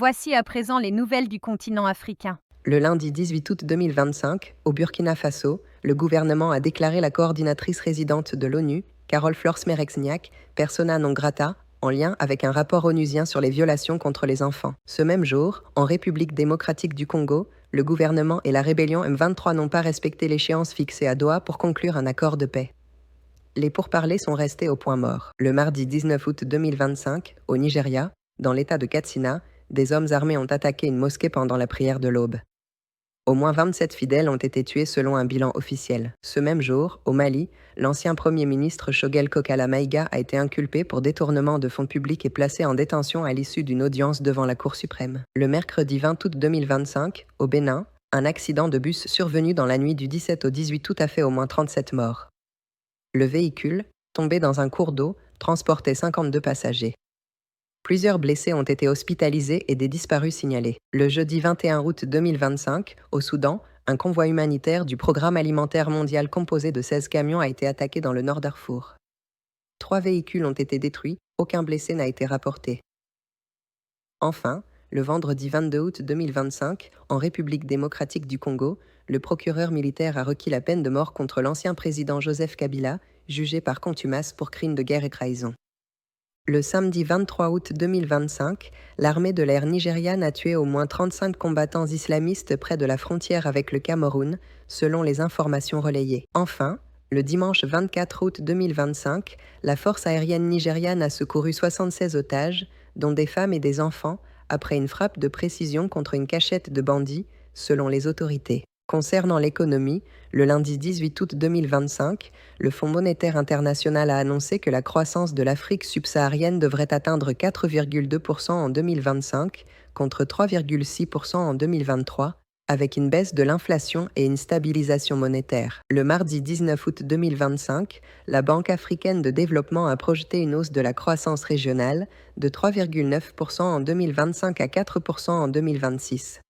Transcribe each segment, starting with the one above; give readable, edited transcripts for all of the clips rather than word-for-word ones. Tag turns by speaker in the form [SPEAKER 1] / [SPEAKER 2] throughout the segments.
[SPEAKER 1] Voici à présent les nouvelles du continent africain.
[SPEAKER 2] Le lundi 18 août 2025, au Burkina Faso, le gouvernement a déclaré la coordinatrice résidente de l'ONU, Carole Flors-Merexniak, persona non grata, en lien avec un rapport onusien sur les violations contre les enfants. Ce même jour, en République démocratique du Congo, le gouvernement et la rébellion M23 n'ont pas respecté l'échéance fixée à Doha pour conclure un accord de paix. Les pourparlers sont restés au point mort. Le mardi 19 août 2025, au Nigeria, dans l'état de Katsina, des hommes armés ont attaqué une mosquée pendant la prière de l'aube. Au moins 27 fidèles ont été tués selon un bilan officiel. Ce même jour, au Mali, l'ancien Premier ministre Choguel Kokala Maïga a été inculpé pour détournement de fonds publics et placé en détention à l'issue d'une audience devant la Cour suprême. Le mercredi 20 août 2025, au Bénin, un accident de bus survenu dans la nuit du 17 au 18 août a fait au moins 37 morts. Le véhicule, tombé dans un cours d'eau, transportait 52 passagers. Plusieurs blessés ont été hospitalisés et des disparus signalés. Le jeudi 21 août 2025, au Soudan, un convoi humanitaire du Programme alimentaire mondial composé de 16 camions a été attaqué dans le nord Darfour. 3 véhicules ont été détruits, aucun blessé n'a été rapporté. Enfin, le vendredi 22 août 2025, en République démocratique du Congo, le procureur militaire a requis la peine de mort contre l'ancien président Joseph Kabila, jugé par contumace pour crimes de guerre et trahison. Le samedi 23 août 2025, l'armée de l'air nigériane a tué au moins 35 combattants islamistes près de la frontière avec le Cameroun, selon les informations relayées. Enfin, le dimanche 24 août 2025, la force aérienne nigériane a secouru 76 otages, dont des femmes et des enfants, après une frappe de précision contre une cachette de bandits, selon les autorités. Concernant l'économie, le lundi 18 août 2025, le Fonds monétaire international a annoncé que la croissance de l'Afrique subsaharienne devrait atteindre 4,2% en 2025 contre 3,6% en 2023, avec une baisse de l'inflation et une stabilisation monétaire. Le mardi 19 août 2025, la Banque africaine de développement a projeté une hausse de la croissance régionale de 3,9% en 2025 à 4% en 2026.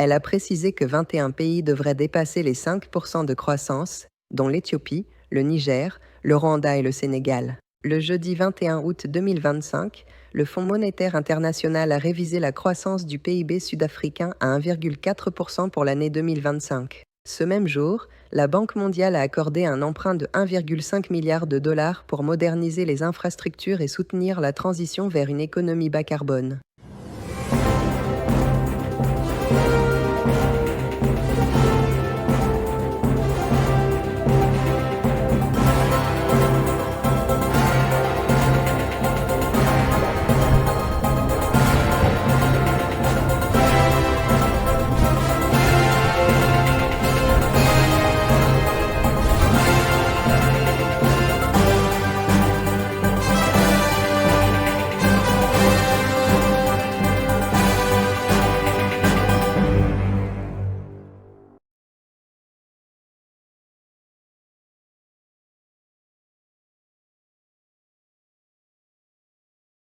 [SPEAKER 2] Elle a précisé que 21 pays devraient dépasser les 5% de croissance, dont l'Éthiopie, le Niger, le Rwanda et le Sénégal. Le jeudi 21 août 2025, le Fonds monétaire international a révisé la croissance du PIB sud-africain à 1,4% pour l'année 2025. Ce même jour, la Banque mondiale a accordé un emprunt de 1,5 milliard de dollars pour moderniser les infrastructures et soutenir la transition vers une économie bas carbone.